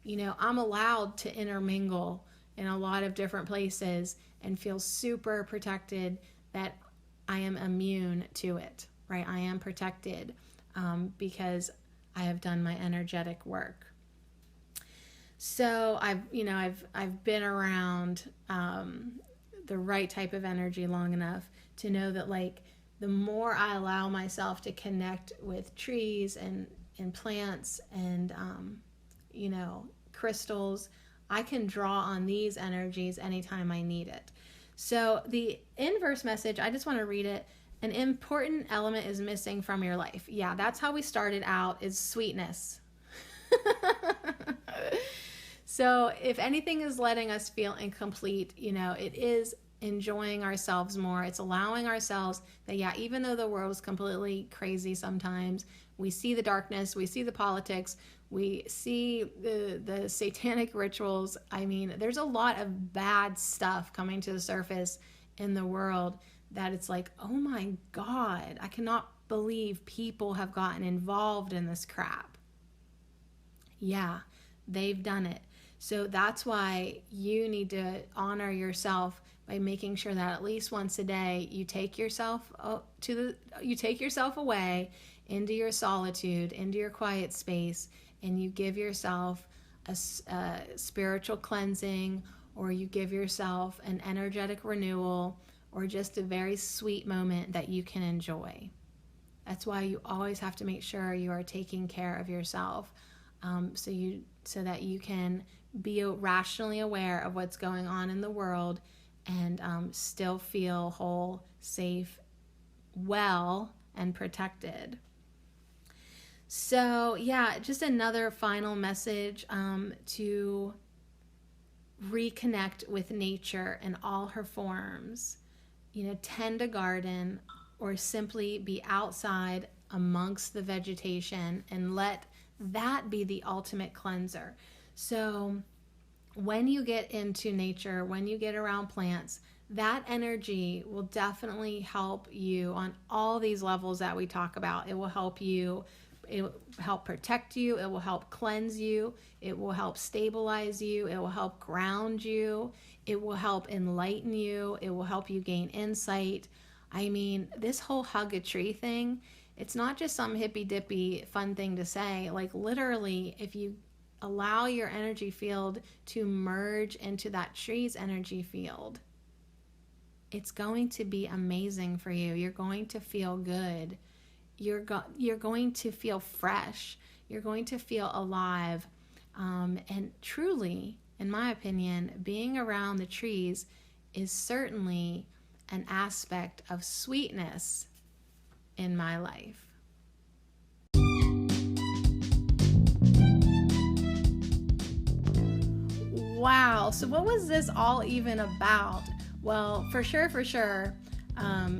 S1: I'm allowed to intermingle in a lot of different places and feel super protected that I am immune to it, right? I am protected because I have done my energetic work. So I've been around the right type of energy long enough to know that, like, the more I allow myself to connect with trees and plants and crystals, I can draw on these energies anytime I need it. So the inverse message, I just want to read it. An important element is missing from your life. Yeah, that's how we started out, is sweetness. So if anything is letting us feel incomplete, it is enjoying ourselves more. It's allowing ourselves that, yeah, even though the world is completely crazy sometimes, we see the darkness, we see the politics, we see the satanic rituals. I mean, there's a lot of bad stuff coming to the surface in the world that it's like, oh my God, I cannot believe people have gotten involved in this crap. Yeah, they've done it. So that's why you need to honor yourself by making sure that at least once a day you take yourself away into your solitude, into your quiet space, and you give yourself a spiritual cleansing, or you give yourself an energetic renewal, or just a very sweet moment that you can enjoy. That's why you always have to make sure you are taking care of yourself, so that you can be rationally aware of what's going on in the world and still feel whole, safe, well, and protected. So yeah, just another final message to reconnect with nature in all her forms. Tend a garden, or simply be outside amongst the vegetation, and let that be the ultimate cleanser. So when you get into nature, when you get around plants, that energy will definitely help you on all these levels that we talk about. It will help you. It will help protect you. It will help cleanse you. It will help stabilize you. It will help ground you. It will help enlighten you. It will help you gain insight. I mean, this whole hug a tree thing, it's not just some hippy dippy fun thing to say. Like, literally, if you allow your energy field to merge into that tree's energy field, it's going to be amazing for you. You're going to feel good. You're going to feel fresh. You're going to feel alive. And truly, in my opinion, being around the trees is certainly an aspect of sweetness in my life. Wow, so what was this all even about? Well, for sure,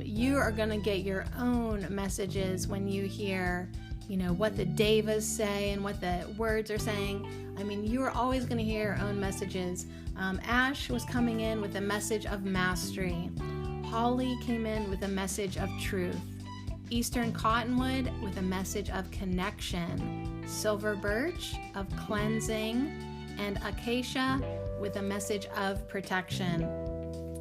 S1: you are going to get your own messages when you hear, what the devas say and what the words are saying. I mean, you are always going to hear your own messages. Ash was coming in with a message of mastery. Holly came in with a message of truth. Eastern Cottonwood with a message of connection. Silver Birch of cleansing. And Acacia with a message of protection.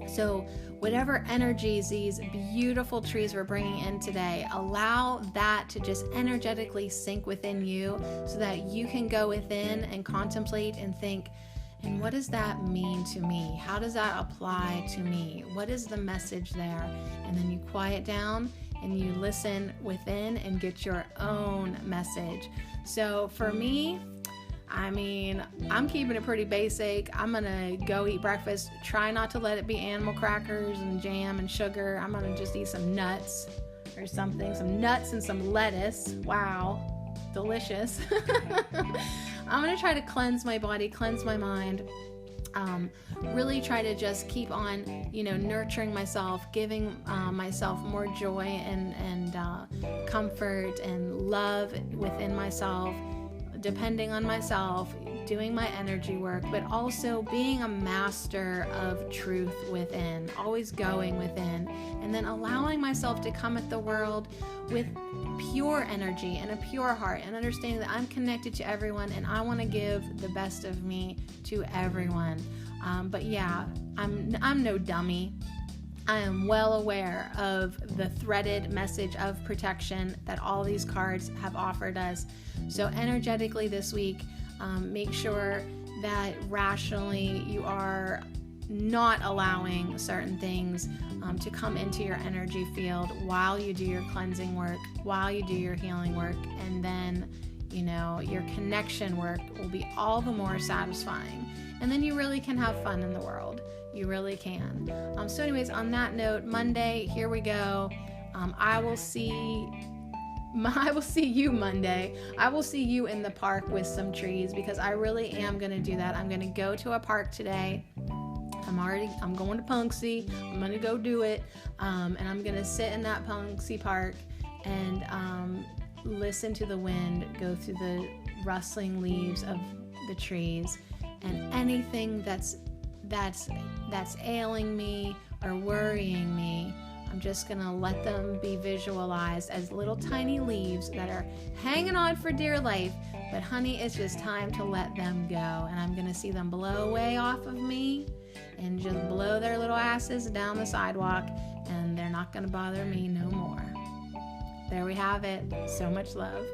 S1: So whatever energies these beautiful trees were bringing in today, allow that to just energetically sink within you so that you can go within and contemplate and think, and what does that mean to me? How does that apply to me? What is the message there? And then you quiet down and you listen within and get your own message. So for me, I'm keeping it pretty basic. I'm going to go eat breakfast. Try not to let it be animal crackers and jam and sugar. I'm going to just eat some nuts or something. Some nuts and some lettuce. Wow. Delicious. I'm going to try to cleanse my body, cleanse my mind. Really try to just keep on, nurturing myself, giving myself more joy and comfort and love within myself. Depending on myself, doing my energy work, but also being a master of truth within, always going within, and then allowing myself to come at the world with pure energy and a pure heart, and understanding that I'm connected to everyone and I want to give the best of me to everyone. But yeah, I'm no dummy. I am well aware of the threaded message of protection that all these cards have offered us. So energetically this week, make sure that rationally you are not allowing certain things to come into your energy field while you do your cleansing work, while you do your healing work, and then, you know, your connection work will be all the more satisfying. And then you really can have fun in the world. You really can. So anyways, on that note, Monday, here we go. I will see you Monday. I will see you in the park with some trees, because I really am going to do that. I'm going to go to a park today. I'm going to Punxsy. I'm going to go do it. And I'm going to sit in that Punxsy park and listen to the wind go through the rustling leaves of the trees, and anything that's ailing me or worrying me, I'm just gonna let them be visualized as little tiny leaves that are hanging on for dear life. But honey, it's just time to let them go, and I'm gonna see them blow away off of me and just blow their little asses down the sidewalk, and they're not gonna bother me no more. There we have it. So much love.